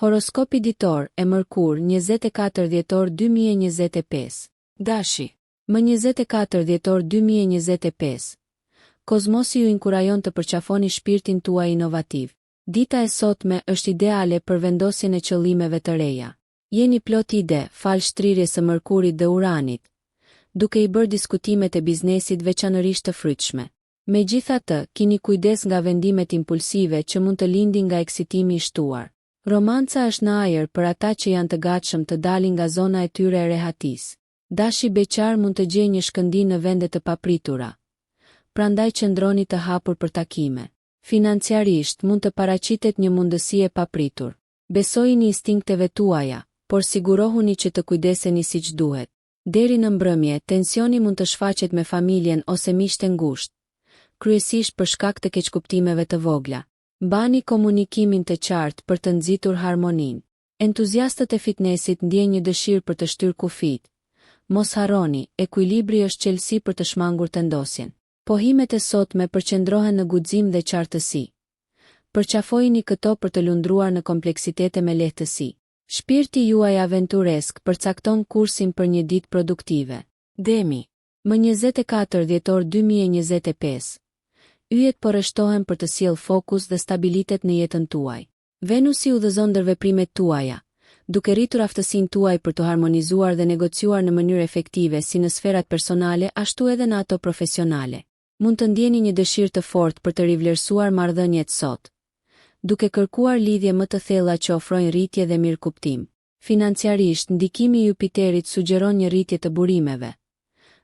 Horoskopi ditor e Mërkur 24 dhjetor 2025. Dashi. Më 24 dhjetor 2025. Kozmosi ju inkurajon të përqafoni shpirtin tuaj inovativ. Dita e sotme është ideale për vendosjen e qëllimeve të reja. Jeni plot ide, fal shtrirjes së Mërkurit dhe Uranit, duke i bërë diskutimet e biznesit veçanërisht të frytshme. Megjithatë, keni kujdes nga vendimet impulsive që mund të lindin nga eksitimi i shtuar. Romanca është në ajër për ata që janë të gatshëm të dalin nga zona e tyre e rehatisë. Dashi beqar mund të gjejë një shkëndijë në vende të papritura. Prandaj qëndroni të hapur për takime. Financiarisht mund të paraqitet një mundësi e papritur. Besojini instinkteve tuaja, por sigurohuni që të kujdeseni siç duhet. Deri në mbrëmje, tensioni mund të shfaqet me familjen ose miqtë e ngushtë, kryesisht për shkak të keqkuptimeve të vogla. Mbani komunikimin të qartë për të nxitur harmoninë. Entuziastët e fitnessit ndjejnë një dëshirë për të shtyr kufit. Mos harroni, ekuilibri është çelësi për të shmangur tendosjen. Pohimet e sotme përqendrohen në guxim dhe qartësi. Përqafojini këto për të lundruar në kompleksitete me lehtësi. Shpirti juaj aventuresk përcakton kursin për një ditë produktive. Demi. Më 24 dhjetor 2025. Yjet porreshtohen për të sjellë fokus dhe stabilitet në jetën tuaj. Venusi udhëzon ndërveprimet tuaja, duke rritur aftësinë tuaj për të harmonizuar dhe negociuar në mënyrë efektive si në sferat personale ashtu edhe në ato profesionale. Mund të ndjeni një dëshirë të fortë për të rivlerësuar marrëdhëniet sot, duke kërkuar lidhje më të thella që ofrojnë rritje dhe mirëkuptim. Financiarisht, ndikimi i Jupiterit sugjeron një rritje të burimeve,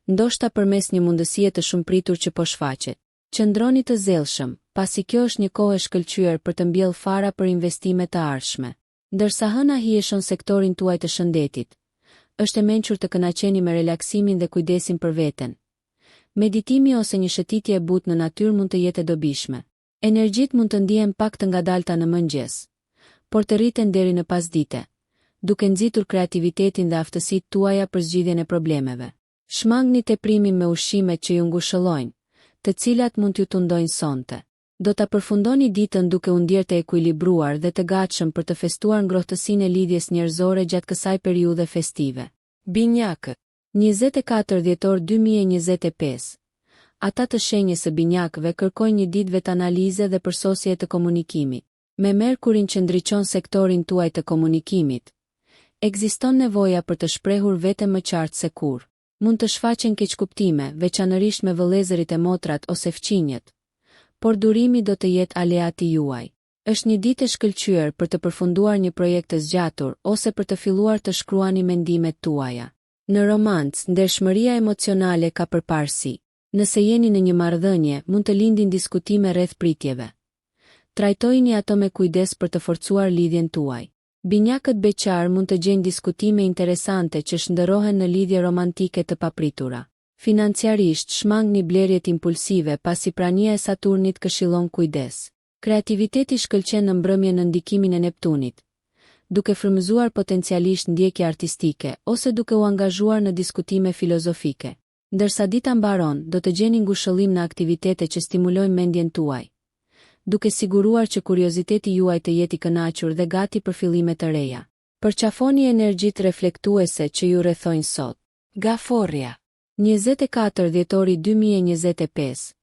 ndoshta përmes një mundësie të shumëpritur që po shfaqet. Qëndroni të zellshëm, pasi kjo është një kohë e shkëlqyer për të mbjellë fara për investime të ardhshme. Ndërsa hëna hijeshon sektorin tuaj të shëndetit, është e mençur të kënaqeni me relaksimin dhe kujdesin për veten. Meditimi ose një shëtitje e butë në natyrë mund të jetë e dobishme. Energjitë mund të ndihen pak të ngadalta në mëngjes, por të rriten deri në pasdite, duke nxitur kreativitetin dhe aftësitë tuaja për zgjidhjen e problemeve. Shmangni teprimin me ushqimet që ju ngushëllojnë, të cilat mund t'ju tundojnë sonte. Do ta përfundoni ditën duke u ndjerë të ekuilibruar dhe të gatshëm për të festuar ngrohtësinë e lidhjes njerëzore gjatë kësaj periudhe festive. Binjakët. 24 dhjetor 2025. Ata të shenjës së binjakëve kërkojnë një ditë vetanalize dhe përsosje të komunikimit. Me Merkurin që ndriçon sektorin tuaj të komunikimit, ekziston nevoja për të shprehur veten më qartë se kurrë. Mund të shfaqen keqkuptime, veçanërisht me vëllezërit e motrat ose fqinjët, por durimi do të jetë aleati juaj. Është një ditë e shkëlqyer për të përfunduar një projekt të zgjatur ose për të filluar të shkruani mendimet tuaja. Në romancë, ndershmëria emocionale ka përparësi. Nëse jeni në një marrëdhënie, mund të lindin diskutime rreth pritjeve. Trajtojini ato me kujdes për të forcuar lidhjen tuaj. Binjakët beqar mund të gjejnë diskutime interesante që shndërrohen në lidhje romantike të papritura. Financiarisht, shmangni blerjet impulsive pasi prania e Saturnit këshillon kujdes. Kreativiteti shkëlqen në mbrëmje në ndikimin e Neptunit, duke frymëzuar potencialisht ndjekje artistike ose duke u angazhuar në diskutime filozofike. Ndërsa dita mbaron, do të gjeni ngushëllim në aktivitete që stimulojnë mendjen tuaj, duke siguruar që kurioziteti juaj të jetë i kënaqur dhe gati për fillime të reja. Përqafoni energjitë reflektuese që ju rrethojnë sot. Gaforria. 24 dhjetori 2025.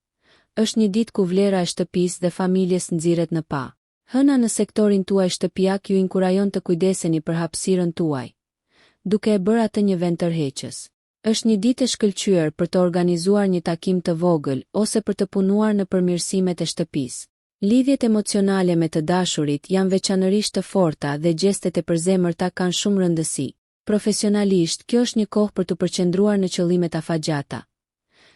Është një ditë ku vlera e shtëpisë dhe familjes nxirret në pa. Hëna në sektorin tuaj shtëpiak ju inkurajon të kujdeseni për hapësirën tuaj, duke e bërë atë një vend tërheqës. Është një ditë e shkëlqyer për të organizuar një takim të vogël ose për të punuar në përmirësimet e shtëpisë. Lidhjet emocionale me të dashurit janë veçanërisht të forta dhe gjestet e përzemërta kanë shumë rëndësi. Profesionalisht, kjo është një kohë për të përqendruar në qëllimet afatgjata.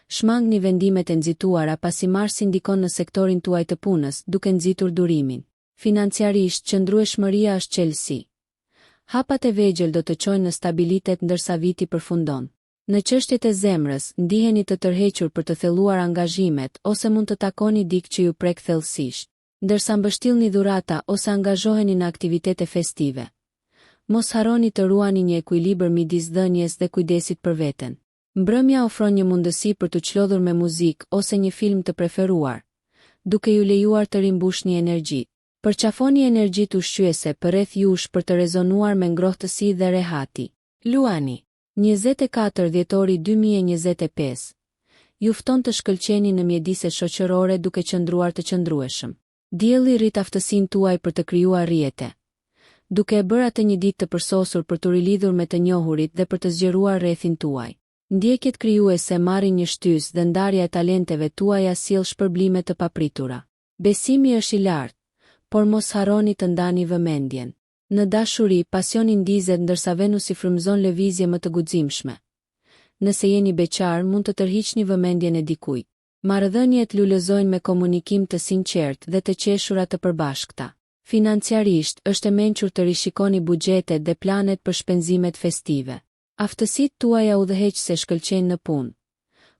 Shmangni vendimet e nxituara pasi Marsi ndikon në sektorin tuaj të punës, duke nxitur durimin. Financiarisht, qëndrueshmëria është çelësi. Hapat e vegjël do të çojnë në stabilitet ndërsa viti përfundon. Në çështjet e zemrës, ndiheni të tërhequr për të thelluar angazhimet ose mund të takoni dikë që ju prek thellësisht. Ndërsa mbështillni dhurata ose angazhoheni në aktivitete festive, mos harroni të ruani një ekuilibër midis dhënies dhe kujdesit për veten. Mbrëmja ofron një mundësi për të çlodhur me muzikë ose një film të preferuar, duke ju lejuar të rimbushni energji. Përqafoni energjitë ushqyese përreth jush për të rezonuar me ngrohtësi dhe rehati. Luani. 24 dhjetori 2025. Ju fton të shkëlqeni në mjediset shoqërore duke qëndruar të qëndrueshëm. Dielli rrit aftësinë tuaj për të krijuar rrjete, duke e bërë atë një ditë të përsosur për të rilidhur me të njohurit dhe për të zgjeruar rrethin tuaj. Ndjekjet krijuese marrin një shtys dhe ndarja e talenteve tuaja sjell shpërblime të papritura. Besimi është i lartë, por mos harroni të ndani vëmendjen. Në dashuri, pasioni ndizet ndërsa Venusi frymëzon lëvizje më të guximshme. Nëse jeni beqar, mund të tërhiqni vëmendjen e dikujt. Marrëdhëniet lulëzojnë me komunikim të sinqert dhe të qeshura të përbashkëta. Financiarisht, është e mençur të rishikoni buxhetet dhe planet për shpenzimet festive. Aftësitë tuaja udhëheqëse shkëlqejnë në punë,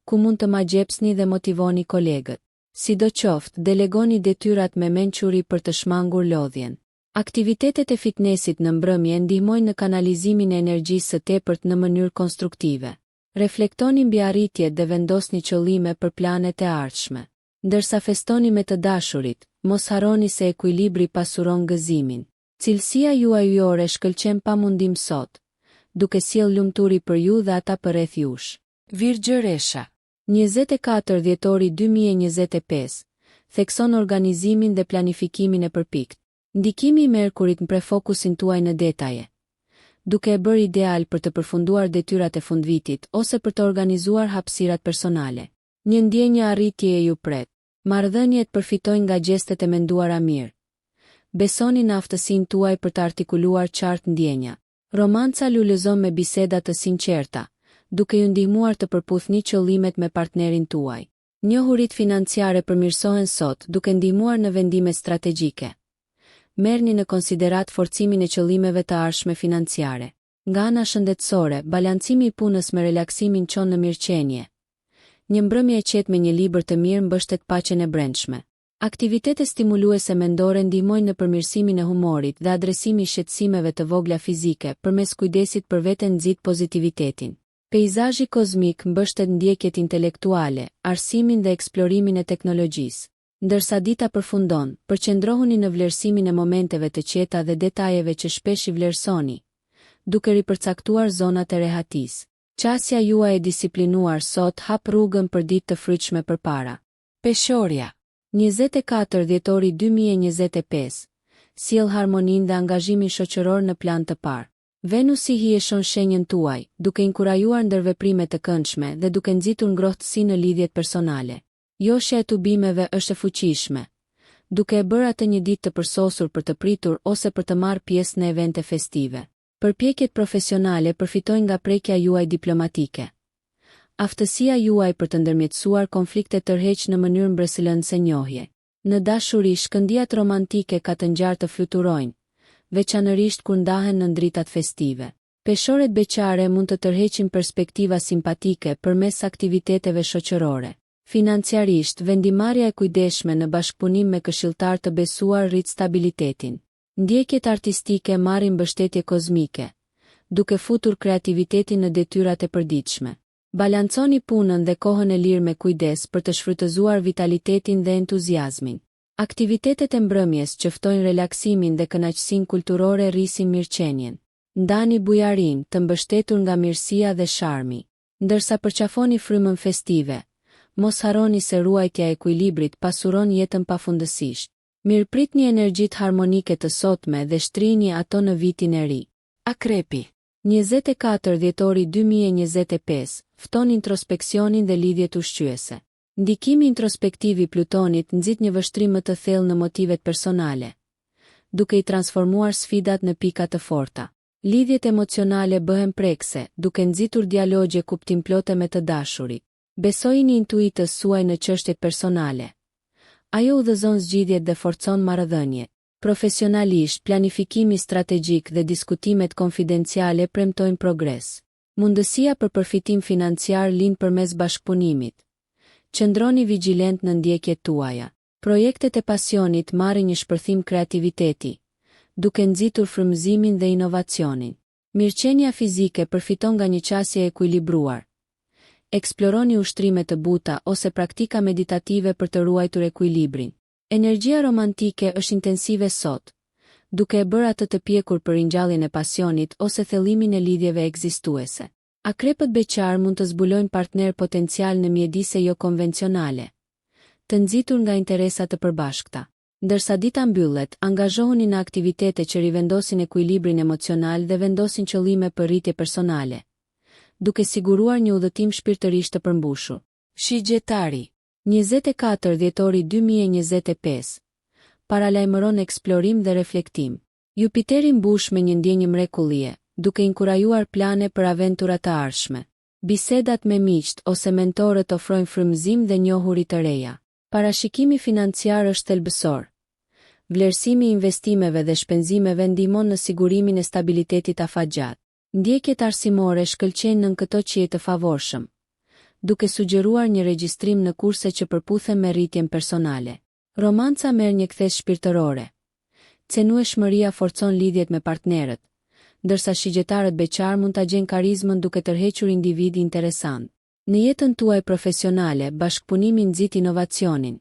ku mund të magjepsni dhe motivoni kolegët. Sidoqoftë, delegoni detyrat me mençuri për të shmangur lodhjen. Aktivitetet e fitnessit në mbrëmje ndihmojnë në kanalizimin e energjisë së tepërt në mënyrë konstruktive. Reflektoni mbi arritjet dhe vendosni qëllime për planet e ardhshme. Ndërsa festoni me të dashurit, mos harroni se ekuilibri pasuron gëzimin. Cilësia juaj ujore shkëlqen pamundim sot, duke sjell lumturi për ju dhe ata përreth jush. Virgjëresha. 24 dhjetori 2025. Thekson organizimin dhe planifikimin e përpikt. Ndikimi i Merkurit mpre fokusin tuaj në detaje, duke e bërë ideal për të përfunduar detyrat e fundvitit ose për të organizuar hapësirat personale. Një ndjenjë arritjeje ju pret. Marrëdhëniet përfitojnë nga gjestet e menduara mirë. Besoni në aftësinë tuaj për të artikuluar qartë ndjenja. Romanca lulëzon me biseda të sinqerta, duke ju ndihmuar të përputhni qëllimet me partnerin tuaj. Njohurit financiare përmirësohen sot duke ndihmuar në vendime strategjike. Merrni në konsiderat forcimin e qëllimeve të ardhshme financiare. Nga ana shëndetësore, balancimi i punës me relaksimin çon në mirëqenie. Një mbrëmje e qetë me një libër të mirë mbështet paqen e brendshme. Aktivitete stimuluese mendore ndihmojnë në përmirësimin e humorit dhe adresimi i shqetësimeve të vogla fizike përmes kujdesit për veten nxit pozitivitetin. Peizazhi kozmik mbështet ndjekjet intelektuale, arsimin dhe eksplorimin e teknologjisë. Ndërsa dita përfundon, përqendrohuni në vlerësimin e momenteve të qeta dhe detajeve që shpesh i vlerësoni, duke ripërcaktuar zonat e rehatisë. Qasja juaj e disiplinuar sot hap rrugën për ditë të frytshme përpara. Peshorja. 24 dhjetori 2025. Sjell harmoninë dhe angazhimin shoqëror në plan të parë. Venusi hieshon shenjën tuaj, duke inkurajuar ndërveprime të këndshme dhe duke nxitur ngrohtësi në lidhjet personale. Joshja e tubimeve është e fuqishme, duke e bërë atë një ditë të përsosur për të pritur ose për të marrë pjesë në evente festive. Përpjekjet profesionale përfitojnë nga prekja juaj diplomatike. Aftësia juaj për të ndërmjetësuar konflikte tërheq në mënyrë mbresëlëndëse njohje. Në dashuri, shkëndijat romantike ka të ngjarë të fluturojnë, veçanërisht kur ndahen në ndritat festive. Peshoret beqare mund të tërheqin perspektiva simpatike përmes aktiviteteve shoqërore. Financiarisht, vendimarrja e kujdesshme në bashkëpunim me këshilltar të besuar rrit stabilitetin. Ndjekjet artistike marrin mbështetje kozmike, duke futur kreativitetin në detyrat e përditshme. Balanconi punën dhe kohën e lirë me kujdes për të shfrytëzuar vitalitetin dhe entuziazmin. Aktivitetet e mbrëmjes që ftojnë relaksimin dhe kënaqësinë kulturore rrisin mirëqenien. Ndani bujarin të mbështetur nga mirësia dhe sharmi. Ndërsa përqafoni frymën festive, mos harroni se ruajtja e ekuilibrit pasuron jetën pafundësisht. Mirëpritni energjitë harmonike të sotme dhe shtrini ato në vitin e ri. Akrepi. 24 dhjetori 2025. Fton introspeksionin dhe lidhjet ushqyese. Ndikimi introspektiv i Plutonit nxit një vështrim më të thellë në motivet personale, duke i transformuar sfidat në pika të forta. Lidhjet emocionale bëhen prekse, duke nxitur dialogje kuptimplote me të dashurit. Besojini intuitës suaj në çështjet personale. Ajo udhëzon zgjidhjet dhe forcon marrëdhëniet. Profesionalisht, planifikimi strategjik dhe diskutimet konfidenciale premtojnë progres. Mundësia për përfitim financiar lind përmes bashkëpunimit. Qëndroni vigjilent në ndjekjet tuaja. Projektet e pasionit marrin një shpërthim kreativiteti, duke nxitur frymëzimin dhe inovacionin. Mirëqenia fizike përfiton nga një qasje e ekuilibruar. Eksploroni ushtrime të buta ose praktika meditative për të ruajtur ekuilibrin. Energjia romantike është intensive sot, duke e bërë atë të pjekur për ringjalljen e pasionit ose thellimin e lidhjeve ekzistuese. Akrepët beqar mund të zbulojnë partner potencial në mjedise jo konvencionale, të nxitur nga interesa të përbashkëta. Ndërsa dita mbyllet, angazhohuni në aktivitete që rivendosin ekuilibrin emocional dhe vendosin qëllime për rritje personale, duke siguruar një udhëtim shpirtërisht të përmbushur. Shigjetari, 24 dhjetori 2025, paralajmëron eksplorim dhe reflektim. Jupiteri mbush me një ndjenjë mrekullie, duke inkurajuar plane për aventura të ardhshme. Bisedat me miqt ose mentorët ofrojnë frymëzim dhe njohuri të reja. Parashikimi financiar është thelbësor. Vlerësimi i investimeve dhe shpenzimeve ndihmon në sigurimin e stabilitetit afatgjat. Ndjekjet arsimore shkëlqejnë nën këto qiej të favorshëm, duke sugjeruar një regjistrim në kurse që përputhen me rritjen personale. Romanca merr një kthes shpirtërore. Cenueshmëria forcon lidhjet me partnerët, ndërsa shigjetarët beqar mund ta gjejnë karizmën duke tërhequr individ interesant. Në jetën tuaj profesionale, bashkëpunimi nxit inovacionin.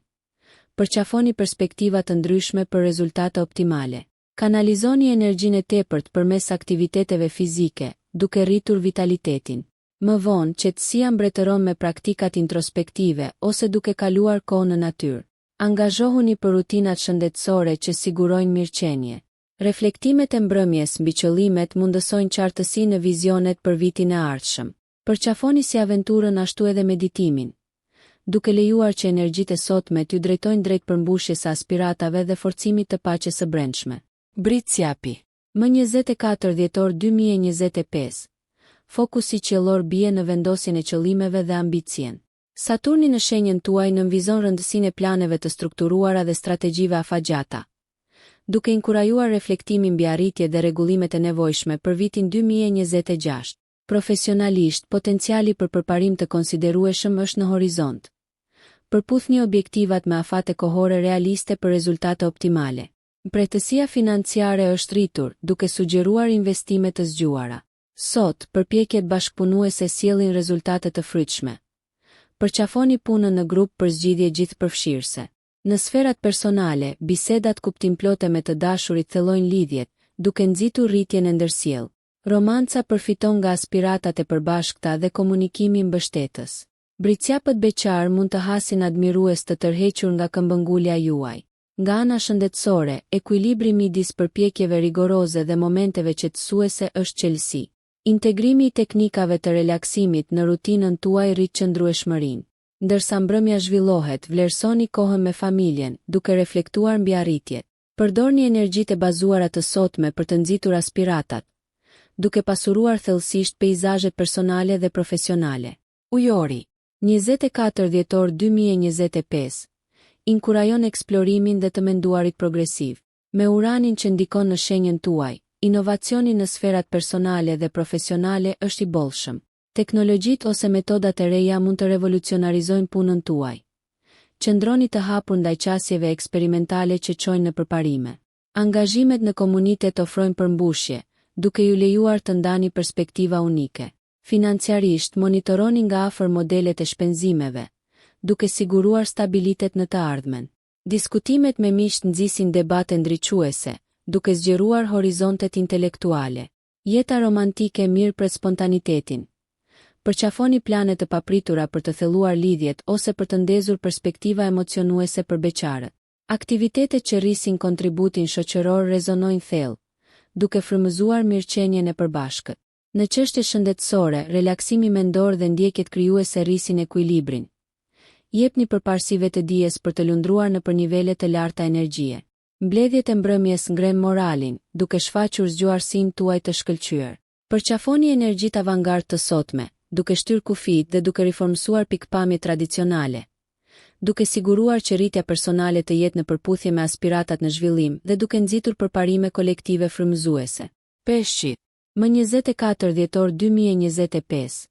Përqafoni perspektiva të ndryshme për rezultate optimale. Kanalizoni energjinë e tepërt përmes aktiviteteve fizike, duke rritur vitalitetin. Më vonë, qetësia mbretëron me praktikat introspektive ose duke kaluar kohë në natyrë. Angazhohuni për rutinat shëndetësore që sigurojnë mirëqenie. Reflektimet e mbrëmjes mbi qëllimet mundësojnë qartësi në vizionet për vitin e ardhshëm. Përqafoni si aventurën ashtu edhe meditimin, duke lejuar që energjitë e sotme t'ju drejtojnë drejt përmbushjes së aspiratave dhe forcimit të paqes së brendshme. Britsjapi, më 24 dhjetor 2025. Fokusi qiellor bie në vendosjen e qëllimeve dhe ambicien. Saturni në shenjën tuaj nënvizon rëndësinë e planeve të strukturuara dhe strategjive afatgjata, duke inkurajuar reflektimin mbi arritjet dhe rregullimet e nevojshme për vitin 2026. Profesionalisht, potenciali për përparim të konsiderueshëm është në horizont. Përputhni objektivat me afate kohore realiste për rezultate optimale. Mbretësia financiare është rritur, duke sugjeruar investime të zgjuara. Sot, përpjekjet bashkëpunuese sjellin rezultate të frytshme. Përqafoni punën në grup për zgjidhje gjithëpërfshirëse. Në sferat personale, bisedat kuptimplote me të dashurit thellojnë lidhjet, duke nxitur rritjen e ndërsjellë. Romanca përfiton nga aspiratat e përbashkëta dhe komunikimi mbështetës. Britsjapët beqar mund të hasin admirues të tërhequr nga këmbëngulja juaj. Nga ana shëndetësore, ekuilibri midis përpjekjeve rigoroze dhe momenteve qetësuese është qelësi. Integrimi i teknikave të relaksimit në rutinën tuaj rrit qëndrueshmërinë. Ndërsa mbrëmja zhvillohet, vlerësoni kohën me familjen, duke reflektuar mbi arritjet. Përdorni energjitë e bazuara të sotme për të nxitur aspiratat, duke pasuruar thellësisht peizazhet personale dhe profesionale. Ujori, 24 dhjetor 2025, inkurajon eksplorimin dhe të menduarit progresiv. Me Uranin që ndikon në shenjën tuaj, inovacioni në sferat personale dhe profesionale është i bollshëm. Teknologjitë ose metodat e reja mund të revolucionarizojnë punën tuaj. Qëndroni të hapur ndaj qasjeve eksperimentale që çojnë në përparime. Angazhimet në komunitet ofrojnë përmbushje, duke ju lejuar të ndani perspektiva unike. Financiarisht, monitoroni nga afër modelet e shpenzimeve, duke siguruar stabilitet në të ardhmen. Diskutimet me miq nxisin debate ndriçuese, duke zgjeruar horizontet intelektuale. Jeta romantike mirë pret spontanitetin. Përqafoni plane të papritura për të thelluar lidhjet ose për të ndezur perspektiva emocionuese për beqarët. Aktivitetet që rrisin kontributin shoqëror rezonojnë thellë, duke frymëzuar mirëqenien e përbashkët. Në çështje shëndetësore, relaksimi mendor dhe ndjekjet krijuese rrisin ekuilibrin. Jepni përparësive të dijes për të lundruar nëpër nivele të larta energjie. Mbledhjet e mbrëmjes ngren moralin, duke shfaqur zgjuarsinë tuaj të shkëlqyer. Përqafoni energjitë avangard të sotme, duke shtyr kufijt dhe duke riformsuar pikpamjet tradicionale, duke siguruar që rritja personale të jetë në përputhje me aspiratat në zhvillim dhe duke nxitur përparime kolektive frymëzuese. Peshqit, më 24 dhjetor 2025.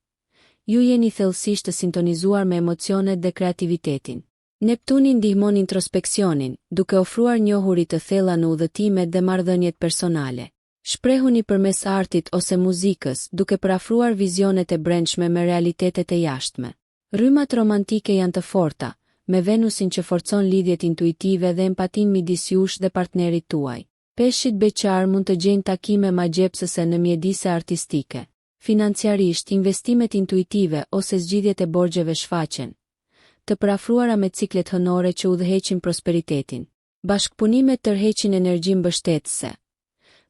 Ju jeni thellësisht të sintonizuar me emocionet dhe kreativitetin. Neptuni ndihmon introspeksionin, duke ofruar njohuri të thella në udhëtimet dhe marrëdhëniet personale. Shprehuni përmes artit ose muzikës, duke parafruar vizionet e brendshme me realitetet e jashtme. Rrymat romantike janë të forta, me Venusin që forcon lidhjet intuitive dhe empatin midis jush dhe partnerit tuaj. Peshqit beqar mund të gjejnë takime magjepsëse në mjedise artistike. Financiarisht, investimet intuitive ose zgjidhjet e borxheve shfaqen, të parafruara me ciklet hënore që udhëheqin prosperitetin. Bashkëpunimet tërheqin energjinë mbështetëse.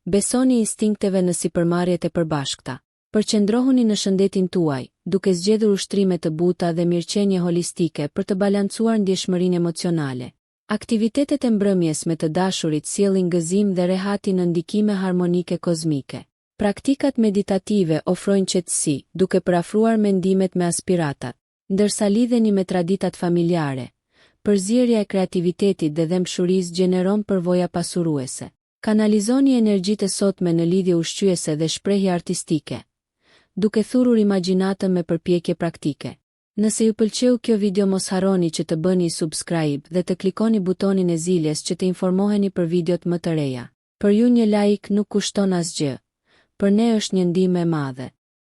Besoni instinkteve në sipërmarrjet e përbashkëta. Përqendrohuni në shëndetin tuaj, duke zgjedhur ushtrime të buta dhe mirëqenie holistike për të balancuar ndjeshmërinë emocionale. Aktivitetet e mbrëmjes me të dashurit sjellin gëzim dhe rehati në ndikime harmonike kozmike. Praktikat meditative ofrojnë qetësi, duke parafruar mendimet me aspiratat, ndërsa lidheni me traditat familjare. Përzierja e kreativitetit dhe dëmshurisë gjeneron përvoja pasuruese. Kanalizoni energjitë e sotme në lidhje ushqyese dhe shprehje artistike, duke thurur imagjinatën me përpjekje praktike. Nëse ju pëlqeu kjo video mos harroni që të bëni subscribe dhe të klikoni butonin e ziljes që të informoheni për videot më të reja. Për ju një like nuk kushton asgjë, për ne është një ndihmë e madhe.